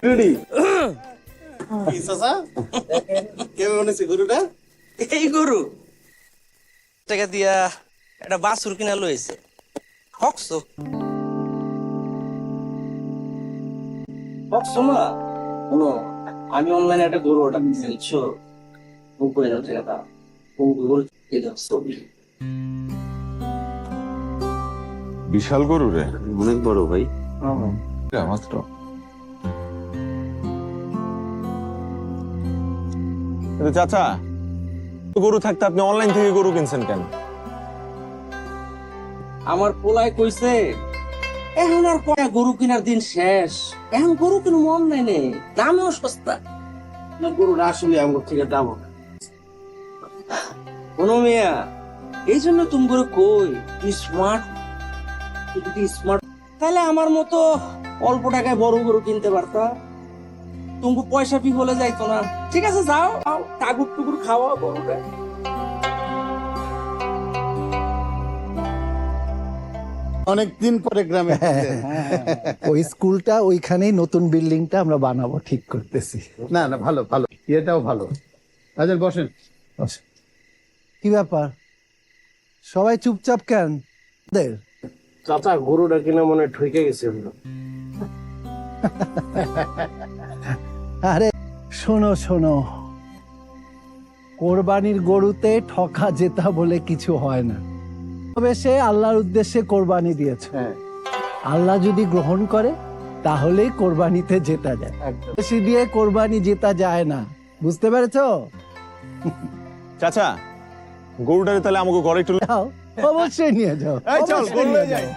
Ready কি চাচা কেমন হয়েছে গরুটা? এই গরু টাকা দিয়া একটা বাছুর কিনা লইছে হকছো হকছো না শোনো, আমি অনলাইনে একটা গরু অর্ডার দিচ্ছি বুঝছো, 90,000 টাকা দাম। গরু ছবি বিশাল গরু রে, অনেক বড় ভাই। মাত্র চাচা, গরু থাকতে আপনি অনলাইন থেকে গরু কিনছেন কেন? আমার পোলায় কইছে এখন আর পরে গরু কেনার দিন শেষ, এখন গরু কিনবো অনলাইনে, দামও সস্তা। গরুটা আসলে আমার থেকে দাম কোনো মেয়া এই জন্য তুমি করে কই তুই স্মার্ট, তুই যদি স্মার্ট তাহলে আমার মতো অল্প টাকায় বড় গরু কিনতে পারতা, তুমি পয়সা বিফলে যাইতো না। ঠিক আছে যাও, টাগুর টুকুর খাওয়া গরুটা। অনেকদিন পরে গ্রামে ওই স্কুলটা ওইখানেই নতুন বিল্ডিংটা আমরা বানাবো ঠিক করতেছি। না না, ভালো ভালো, এটাও ভালো। আচ্ছা বসেন। কি ব্যাপার, সবাই চুপচাপ কেন? চাচা গরুটা কিনা মনে ঠকে গেছে। আরে শোনো শোনো, কোরবানির গরুতে ঠকা জেতা বলে কিছু হয় না। তবে সে আল্লাহর উদ্দেশ্যে কোরবানি দিয়েছে, আল্লাহ যদি গ্রহণ করে তাহলেই কোরবানিতে জেতা যায়, বেশি দিয়ে কোরবানি জেতা যায় না। বুঝতে পেরেছো? চাচা, গরুটারে তাহলে আমাকে ঘরে একটু যাও, অবশ্যই নিয়ে যাও। এই চল, অবশ্যই গরু নিয়ে নিয়ে যাই। যাও।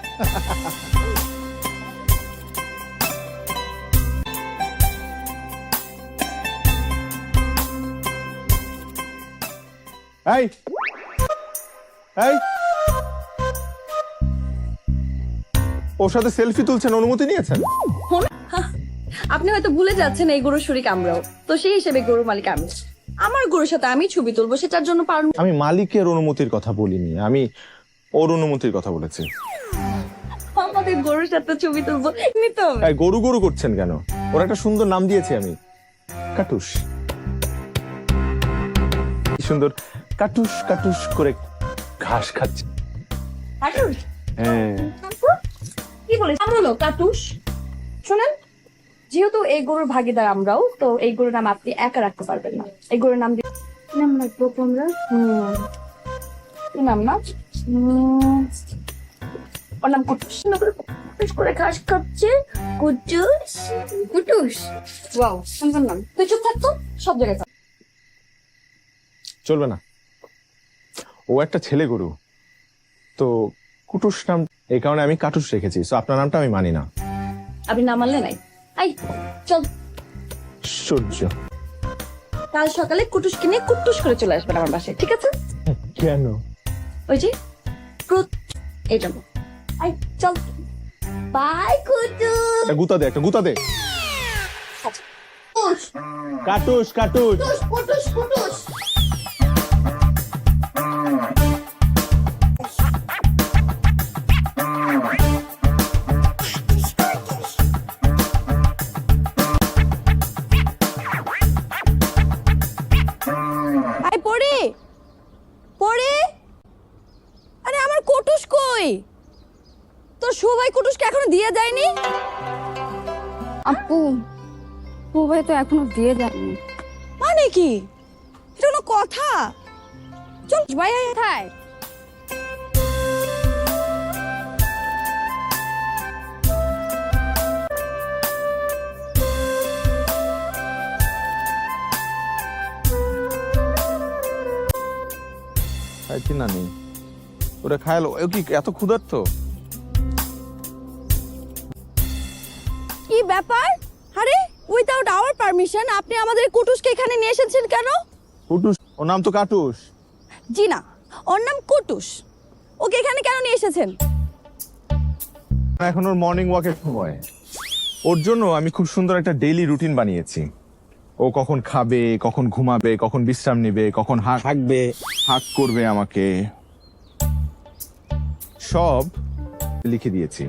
এই এই ওর সাথে সেলফি তুলছেন, অনুমতি নিয়েছেন? আপনি হয়তো ভুলে যাচ্ছেন এই গরুর শরীক আমরাও, তো সেই হিসেবে গরুর মালিক আমি। আমার গরুর সাথে আমি ছবি তুলবো, সেটার জন্য পারবো। আমি মালিকের অনুমতির কথা বলিনি, আমি ওর অনুমতির কথা বলেছি। আমাদের গরুর সাথে ছবি তুলবো নিতে হবে। এই গরু গরু করছেন কেন? ওর একটা সুন্দর নাম দিয়েছি আমি, কাটুস। কি সুন্দর কাটুস কাটুস করে ঘাস খাচ্ছে। কাটুস? হ্যাঁ, কি বলে আমরাও কাটুস? শুনেন, যেহেতু এই গরুর ভাগিদার আমরাও, তো এই গরুর নাম আপনি একা রাখতে পারবেন না। এই গরুর নাম দিয়ে কি নাম রাখবো তোমরা? কি নাম না? ওর নাম কুটুস। কুটুস করে ঘাস খাচ্ছে, কুটুস কুটুস। ওয়াও, সুন্দর নাম। তুই চুপ থাকতো, সব জায়গায় থাক। চলবে না, ও একটা ছেলে গরু, তো কুটুস নাম, এই কারণে আমি কাটুস রেখেছি। তো আপনার নামটা আমি মানি না। আপনি না মানলে নাই। আই চল, সূর্য। কাল সকালে কুটুস কিনে কুটুস করে চলে আসবেন আমার বাসায়, ঠিক আছে? কেন? ওই যে এই জন্য। আই চল, বাই কুটুস। একটা গুতা দে, একটা গুতা দে। কাটুস কাটুস। কুটুস কুটুস। আই পড়ে পড়ে, আরে আমার কুটুস কই? তোর সবাই কুটুসকে এখনো দিয়ে যায়নি? আপু, ভাই তো এখনো দিয়ে যায়নি। মানে কি? এটা কোনো কথা? চল ভাই, কোথায়? খাইছি না নি, ওরা খাইলো। ও কি এত ক্ষুধার্ত? কি ব্যাপার? আরে উইদাউট আওয়ার পারমিশন আপনি আমাদের কুটুসকে এখানে নিয়ে এসেছেন কেন? কুটুস, ওর নাম তো কাটুস। জি না, ওর নাম কুটুস। ওকে এখানে কেন নিয়ে এসেছেন? এখন ওর মর্নিং ওয়াকের সময়, ওর জন্য আমি খুব সুন্দর একটা ডেইলি রুটিন বানিয়েছি। ও কখন খাবে, কখন ঘুমাবে, কখন বিশ্রাম নেবে, কখন হাঁকবে, হাঁক করবে আমাকে, সব লিখে দিয়েছি।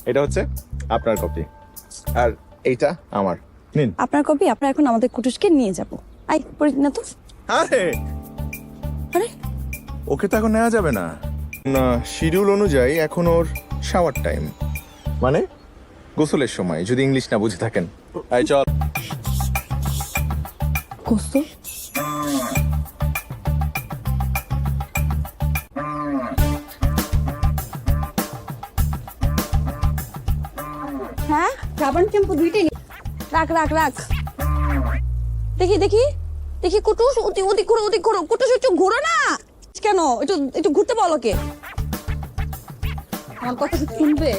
এটা হচ্ছে আপনার কপি, আর এইটা আমার, নিন। আপনার কপি আপনার এখন আমাদের কুটুসকে নিয়ে যাব। আই পড়ি না তো। আরে আরে ওকে তো এখন নেওয়া যাবে না, না শিডিউল অনুযায়ী এখন ওর শাওয়ার টাইম, মানে গোসলের সময়, যদি ইংলিশ না বুঝে থাকেন। আই চল। গোসল হ্যাঁ, সাবান শ্যাম্পু দুইটাই রাখ রাখ রাখ। দেখি দেখি দেখি কুটুস, ওদিক ঘুরো ওদিক ঘুরো, কুটুস একটু ঘুরো না কেন, একটু একটু ঘুরতে বলো কে। আমার কথা কি শুনবে?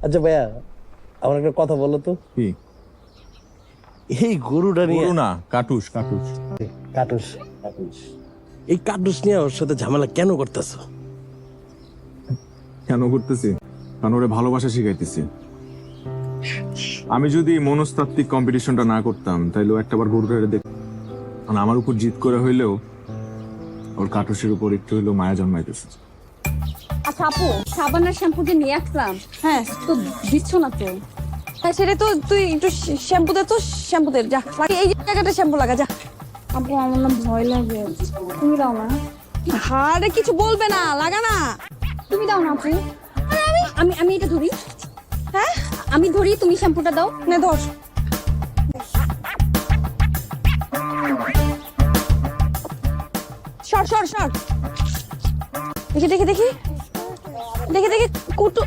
আচ্ছা ভাইয়া, আমার একটা কথা বলো তো, কি? এই গরুটা নিয়ে, গরু না, কাটুস কাটুস। কাটুস, এই কাটুস নিয়ে ওর সাথে ঝামেলা কেন করতেছো? কেন করতেছি? কারণ ওরে ভালোবাসা শিখাইতেছি। আমি যদি মনস্তাত্ত্বিক কম্পিটিশনটা না করতাম তাহলে ও একটাবার গরুটা দেখ, কারণ আমার উপর জিত করে হইলেও ওর কাটুসের উপর একটু হইলেও মায়া জন্মাইতেছে। আচ্ছা আপু, সাবান আর শ্যাম্পু যে নিয়ে আসলাম, হ্যাঁ তো দিচ্ছ না তো। হ্যাঁ সেটা তো তুই একটু শ্যাম্পু দে তো, শ্যাম্পু দে যা, এই জায়গাটা শ্যাম্পু লাগা যা। আপু আমার না ভয় লাগে, তুমি দাও না। আরে কিছু বলবে না, লাগা না, তুমি দাও না আপু। আরে আমি আমি আমি এটা ধরি, হ্যাঁ আমি ধরি, তুমি শ্যাম্পুটা দাও না, ধর। সর সর সর, দেখি দেখি দেখি দেখি দেখি কুটু,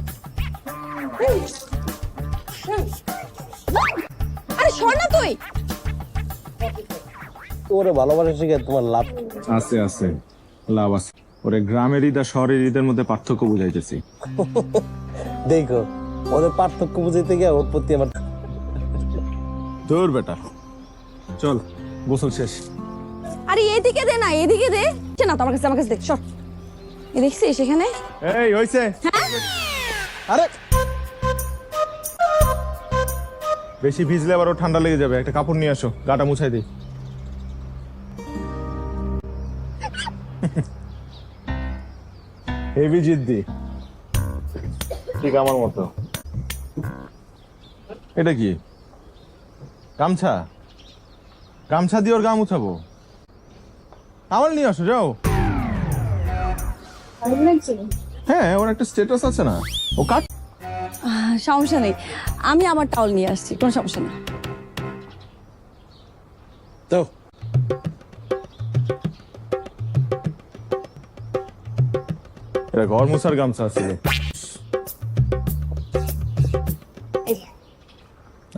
আরে সর না তুই। ওরে ভালোবাসা শিখে তোমার লাভ? আছে আছে, লাভ আছে। ওরে গ্রামের ঈদ আর শহরের ঈদের মধ্যে পার্থক্য বুঝাইতেছি। দেখো, ওদের পার্থক্য বুঝাইতে গিয়ে ওর প্রতি আমার তোর বেটা, চল গোসল শেষ। আরে এদিকে দে না, এদিকে দে না তো, আমার কাছে আমার কাছে দেখ, সর। এ দেখছিস সেখানে? এই হইছে। আরে বেশি ভিজলে আবার ও ঠান্ডা লেগে যাবে, একটা কাপড় নিয়ে আসো, গাটা মুছাই দিই। হেভি জিদ্দি, ঠিক আমার মতো। এটা কি গামছা? গামছা দিয়ে ওর গা মুছাবো? টাওয়াল নিয়ে আসো, যাও। হ্যাঁ, ওর একটা স্ট্যাটাস আছে না, ও কাট। সমস্যা নেই, আমি আমার টাওয়াল নিয়ে আসছি, কোনো সমস্যা নেই। তো এটা ঘর মুছার গামছা আছে। এই,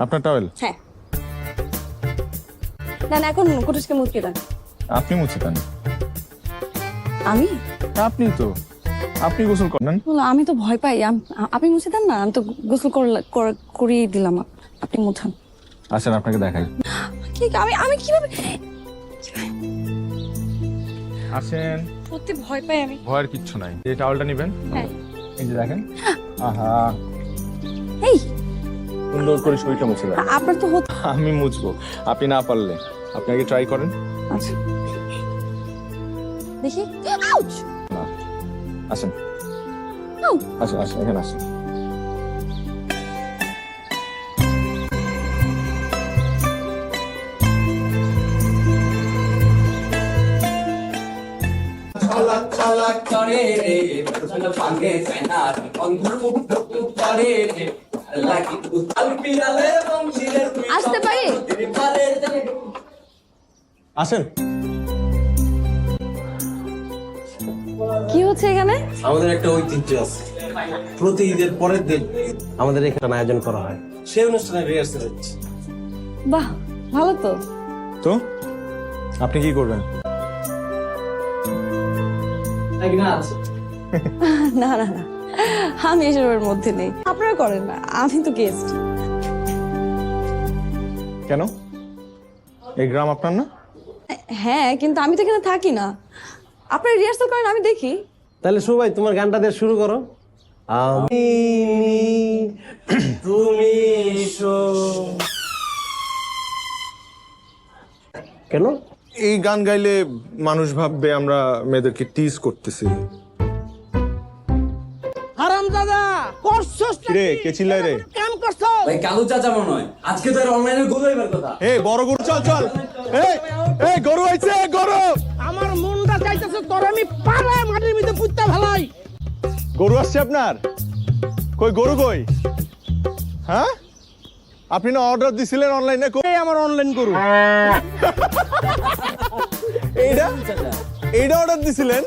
আপনার টাওয়েল হ্যাঁ না না, এখন কুটুসকে মুখে দেন। আপনি মুছে দেন। আমি আপনি তো, আপনি গোসল করেন। বলো, আমি তো ভয় পাই, আপনি মুছে দেন না, আমি তো গোসল করিয়ে দিলাম, আপনি মুছান। আসেন আপনাকে দেখাই। ঠিক, আমি আমি কিভাবে, আসেন। সত্যি ভয় পাই আমি। ভয়ের কিচ্ছু নাই, এই টাওয়েলটা নেবেন, হ্যাঁ এই যে দেখেন। আহা, এই সুন্দর করে শরীরটা মুছে দেন। আপনার তো হতো। আমি মুছবো, আপনি না পারলে আপনি আগে ট্রাই করেন। আচ্ছা দেখি, আউচ না, আসেন আউ। আসেন আসেন, এখানে আসেন। ছলাক ছলাক করে রে ভাঙে সেনার অন্ধুক করে রে লাগি উতাল পিরালে বংশীদের আসতে পারি? আসেন। কি হচ্ছে এখানে? আমাদের একটা ঐতিহ্য আছে, প্রতি ঈদের পরের দিন আমাদের এখানে আয়োজন করা হয়, সেই অনুষ্ঠানে রিহার্সাল হচ্ছে। বাহ, ভালো তো। তো আপনি কি করবেন? না না না, আমি এসবের মধ্যে নেই, আপনারা করেন না, আমি তো গেস্ট। কেন, এই গ্রাম আপনার না? হ্যাঁ কিন্তু আমি তো এখানে থাকি না, আপনারা রিহার্সাল করেন, আমি দেখি। তাহলে সবাই তোমার গানটা দিয়ে শুরু করো। আমি তুমি কেন এই গান গাইলে মানুষ ভাববে আমরা মেয়েদেরকে টিজ করতেছি। হারাম দাদা, করছস কিরে কে চিল্লাই রে? কাম করছো ভাই কালু চাচা মনে হয় আজকে তো অনলাইনে গরু এবার কথা। এই বড় গরু চল চল। এই এই গরু আইছে গরু। আমার মনটা চাইতেছে তোর আমি পাড়ায় মাটির মধ্যে পুঁততে ফেলাই। গরু আসছে আপনার? কই গরু কই? হ্যাঁ আপনি না অর্ডার দিছিলেন অনলাইনে? এই আমার অনলাইন গরু। এইটা অর্ডার দিছিলেন?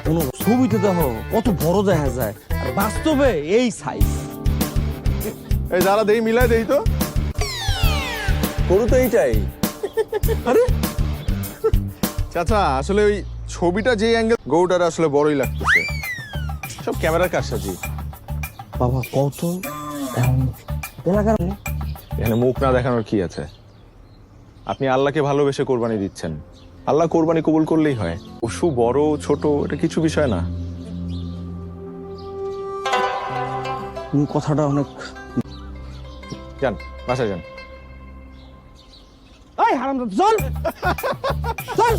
কোন ছবিতে দেখো কত বড় দেখা যায় আর বাস্তবে এই সাইজ। এই যারা দেই মিলাই দেই তো গরু তো এইটাই। আরে চাচা আসলে ওই ছবিটা যে অ্যাঙ্গেল গরুটার আসলে বড়ই লাগতেছে। সব ক্যামেরার কারসাজি। বাবা কত এলাকার এখানে মুখ না দেখানোর কি আছে? আপনি আল্লাহকে ভালোবেসে কোরবানি দিচ্ছেন, আল্লাহ কোরবানি কবুল করলেই হয়। পশু বড় ছোট এটা কিছু বিষয় না। কথাটা অনেক। যান বাসায় যান। এই হারামজাদা চল চল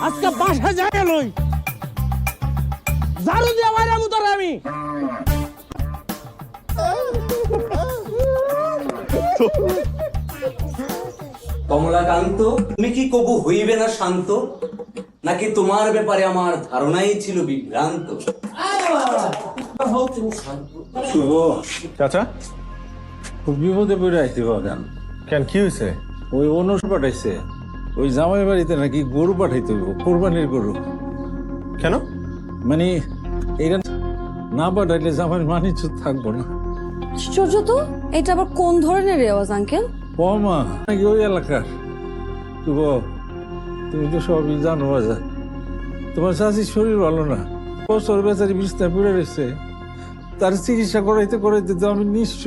আজকে বাসা যায় লই ঝাড়ু দিয়ে বাইরামু তোরে আমি। কমলাকান্ত তুমি কি কবু হইবে না শান্ত, নাকি তোমার ব্যাপারে আমার ধারণাই ছিল বিভ্রান্ত? শুভ চাচা খুব বিপদে পড়ে আইতে বাগান। কেন কি হয়েছে? ওই অনুষ পাঠাইছে, ওই জামাই বাড়িতে নাকি গরু পাঠাইতে হইব, কোরবানির গরু। কেন? মানে এটা না পাঠাইলে জামাইয়ের মানিজ্য থাকবো না। আশ্চর্য তো, এটা আবার কোন ধরনের রেওয়াজ আঙ্কেল? বৌমা নাকি ওই এলাকার। শুভ তুমি তো সবই জানো বাজার, তোমার চাষির শরীর ভালো না, বছর বেচারি বিছনায় পড়ে রয়েছে, তার চিকিৎসা করাইতে করাইতে তো আমি নিঃস্ব।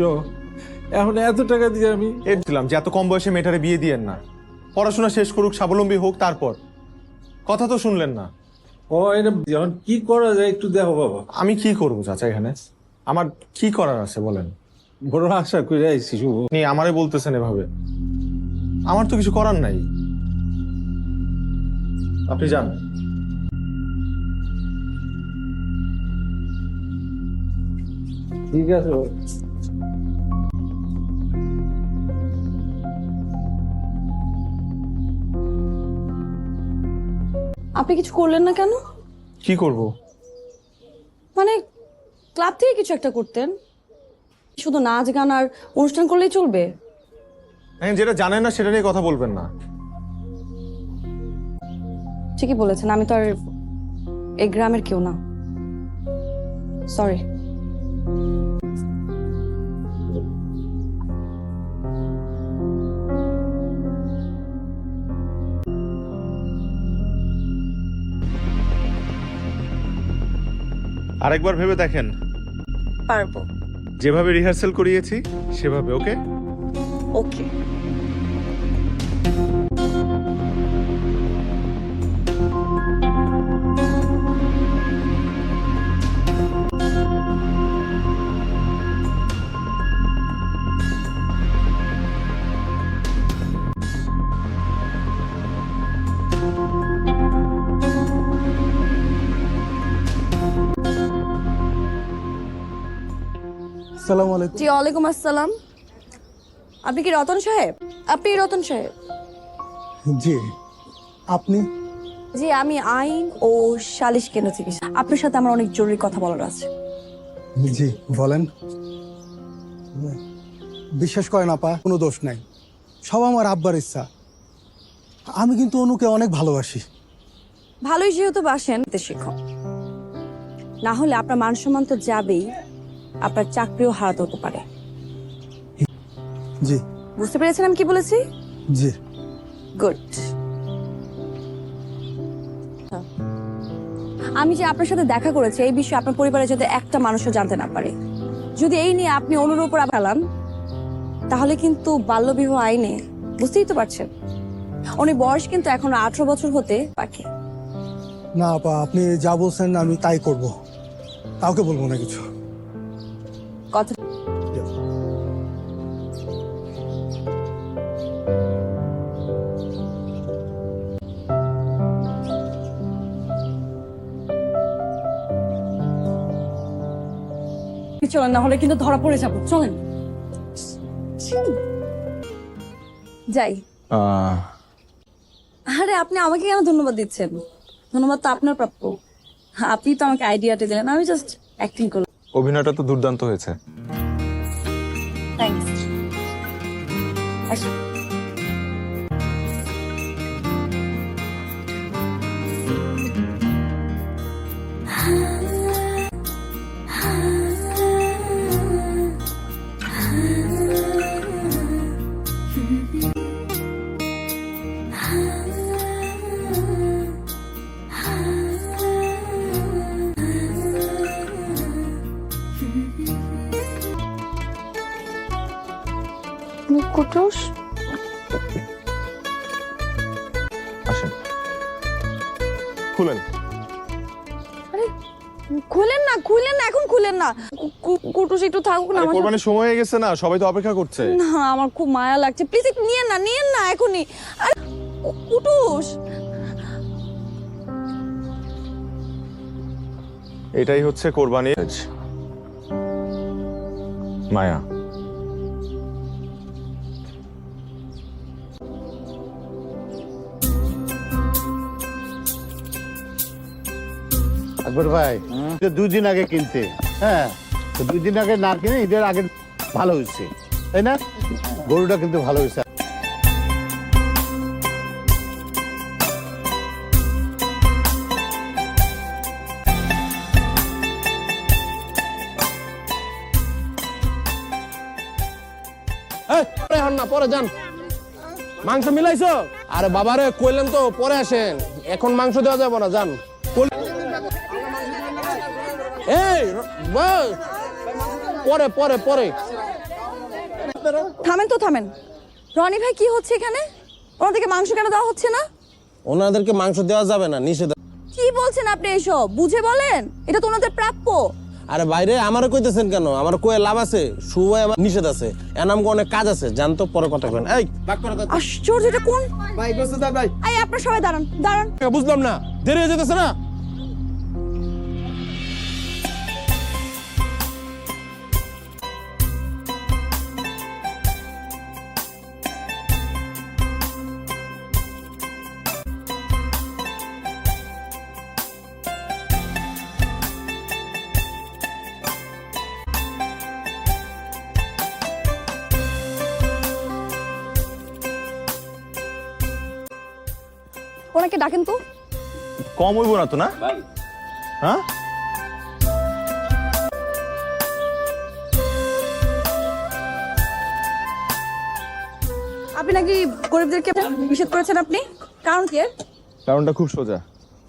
এখন এত টাকা দিয়ে আমি এরছিলাম যে এত কম বয়সে মেয়েটারে বিয়ে দিয়েন না, পড়াশোনা শেষ করুক, স্বাবলম্বী হোক, তারপর। কথা তো শুনলেন না। ও এটা এখন কি করা যায় একটু দেখো বাবা। আমি কি করবো চাচা এখানে? আমার কি করার আছে বলেন? বড় আশা করে আইছি শুভ। আপনি আমারে বলতেছেন এভাবে, আমার তো কিছু করার নাই। আপনি যান। ঠিক আছে আপনি কিছু করলেন না কেন? কি করব? মানে ক্লাব থেকে কিছু একটা করতেন, শুধু নাচ গান আর অনুষ্ঠান করলেই চলবে? যেটা জানেন না সেটা নিয়ে কথা বলবেন না। ঠিকই বলেছেন, আমি তো আর এই গ্রামের কেউ না। সরি। আরেকবার ভেবে দেখেন। পারবো। যেভাবে রিহার্সাল করিয়েছি সেভাবে। ওকে ওকে। আসসালামু আলাইকুম। জি ওয়ালাইকুম আসসালাম। আপনি কি রতন সাহেব? আপনি রতন সাহেব? জি আপনি? জি আমি আইন ও সালিশ কেন্দ্র থেকে। আপনার সাথে আমার অনেক জরুরি কথা বলার আছে। জি বলেন। বিশ্বাস করেন আপা, কোনো দোষ নাই, সব আমার আব্বার ইচ্ছা। আমি কিন্তু অনুকে অনেক ভালোবাসি। ভালোই যেহেতু বাসেন শিখুন, না হলে আপনার মান সম্মান তো যাবেই, আপনার চাকরিও হারাতে হতে পারে। জি বুঝতে পেরেছেন আমি কি বলেছি? জি গুড। আমি যে আপনার সাথে দেখা করেছি এই বিষয়ে আপনার পরিবারে যাতে একটা মানুষও জানতে না পারে। যদি এই নিয়ে আপনি অনুর উপর ফেলান তাহলে কিন্তু বাল্যবিবাহ আইনে, বুঝতেই তো পারছেন, উনি বয়স কিন্তু এখনো 18 বছর হতে বাকি। না আপা, আপনি যা বলছেন আমি তাই করব, কাউকে বলবো না কিছু। কথা চলেন, না হলে কিন্তু ধরা পড়ে যাবো। চলেন যাই। আরে আপনি আমাকে কেন ধন্যবাদ দিচ্ছেন? ধন্যবাদ তো আপনার প্রাপ্য। আপনি তো আমাকে আইডিয়াটা দিলেন, আমি জাস্ট অ্যাক্টিং করলাম। অভিনয়টা তো দুর্দান্ত হয়েছে। থ্যাংকস। কুটুস, আসেন, খুলেন। খুলেন না, খুলেন না, এখন খুলেন না। কুটুস একটু থাকুক না। আমার কোরবানির সময় হয়ে গেছে না, সবাই তো অপেক্ষা করছে। না, আমার খুব মায়া লাগছে, প্লিজ একটু নিয়েন না, নিয়েন না এখনই। আরে কুটুস, এটাই হচ্ছে কোরবানির মায়া। আকবর ভাই, এটা 2 দিন আগে কিনতে, হ্যাঁ, তো 2 দিন আগে না কিনে ঈদের আগে ভালো হয়েছে, তাই না? গরুটা কিন্তু ভালো হয়েছে। পরে যান, মাংস মিলাইছো? আরে বাবারে কইলেন তো পরে আসেন, এখন মাংস দেওয়া যাবে না, যান। এই পরে পরে পরে থামেন তো, থামেন। রনি ভাই, কি হচ্ছে এখানে? ওনাদেরকে মাংস কেন দেওয়া হচ্ছে না? ওনাদেরকে মাংস দেওয়া যাবে না, নিষেধ। কি বলছেন আপনি এসব? বুঝে বলেন, এটা তো ওনাদের প্রাপ্য। আরে বাইরে আমারও কইতেছেন কেন? আমার কয়ে লাভ আছে, সুবাই আমার নিষেধ আছে, এনাম অনেক কাজ আছে, জানতো পরে কথা বলেন। এই আশ্চর্য, এটা কোন ভাই গোসে দা ভাই, এই আপনারা সবাই দাঁড়ান, দাঁড়ান। বুঝলাম না, দেরি হয়ে যেতেছে না? ওনাকে ডাকেন তো। কম হইব না তো, না? হ্যাঁ, আপনি নাকি গরিবদেরকে নিষেধ করেছেন, আপনি কারণ কি? কারণটা খুব সোজা।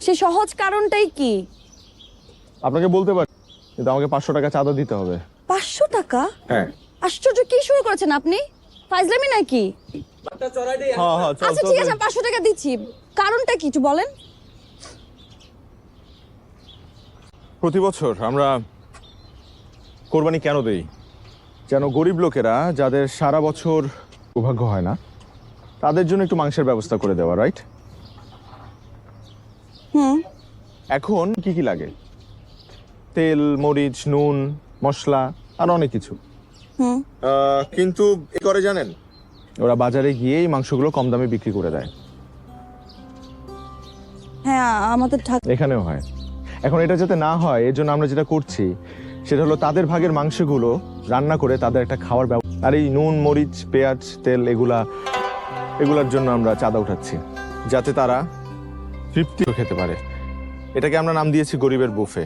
সেই সহজ কারণটাই কি? আপনাকে বলতে পারি, কিন্তু আমাকে 500 টাকা চাঁদা দিতে হবে। 500 টাকা? হ্যাঁ। আশ্চর্য, কি শুরু করেছেন আপনি? ফাইজলামি নাকি? হ্যাঁ হ্যাঁ, চল আচ্ছা চল, ঠিক চল। আছে, 500 টাকা দিচ্ছি। কারণটা কি একটু বলেন। প্রতি বছর আমরা কোরবানি কেন দেই? যেন গরিব লোকেরা, যাদের সারা বছর সৌভাগ্য হয় না, তাদের জন্য একটু মাংসের ব্যবস্থা করে দেওয়া, রাইট? এখন কি কি লাগে? তেল, মরিচ, নুন, মশলা আর অনেক কিছু। কিন্তু কি করে জানেন? ওরা বাজারে গিয়ে এই মাংসগুলো কম দামে বিক্রি করে দেয়। হ্যাঁ, আমাদের এখানেও হয়। এখন এটা যাতে না হয়, এর জন্য আমরা যেটা করছি সেটা হলো তাদের ভাগের মাংসগুলো রান্না করে তাদের একটা খাওয়ার ব্যবস্থা। আর এই নুন, মরিচ, পেঁয়াজ, তেল এগুলার জন্য আমরা চাঁদা উঠাচ্ছি, যাতে তারা তৃপ্তি খেতে পারে। এটাকে আমরা নাম দিয়েছি গরিবের বুফে।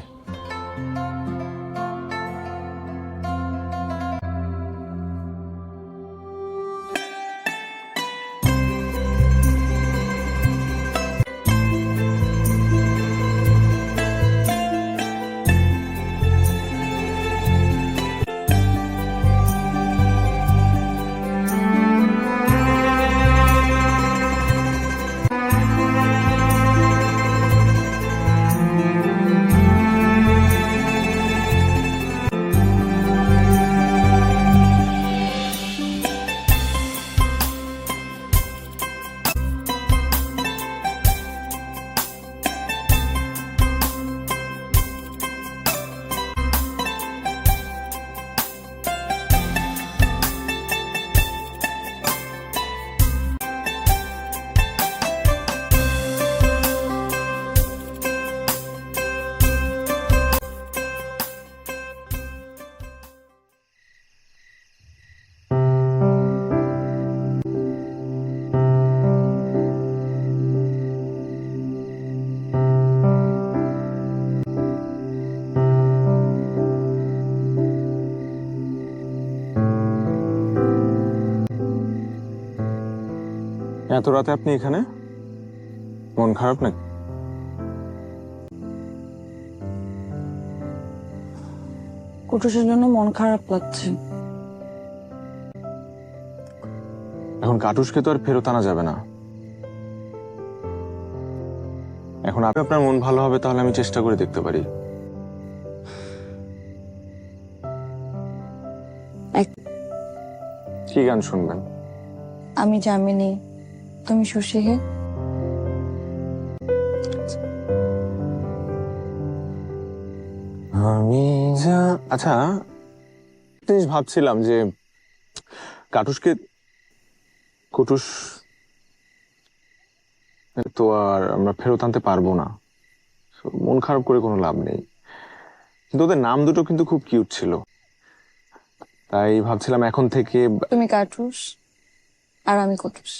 এত রাতে আপনি এখানে? মন খারাপ নাকি? কুটুসের জন্য মন খারাপ লাগছে। এখন কাটুসকে তো আর ফেরত আনা যাবে না। এখন আপনি আপনার মন ভালো হবে তাহলে আমি চেষ্টা করে দেখতে পারি। কি গান শুনবেন? আমি জামিনী, তুমি শশী হে। আমি যা আচ্ছা জিনিস ভাবছিলাম যে কুটুস তো আর আমরা ফেরত আনতে পারবো না। So, মন খারাপ করে কোনো লাভ নেই। কিন্তু ওদের নাম দুটো কিন্তু খুব কিউট ছিল, তাই ভাবছিলাম এখন থেকে তুমি কাটুস আর আমি কুটুস।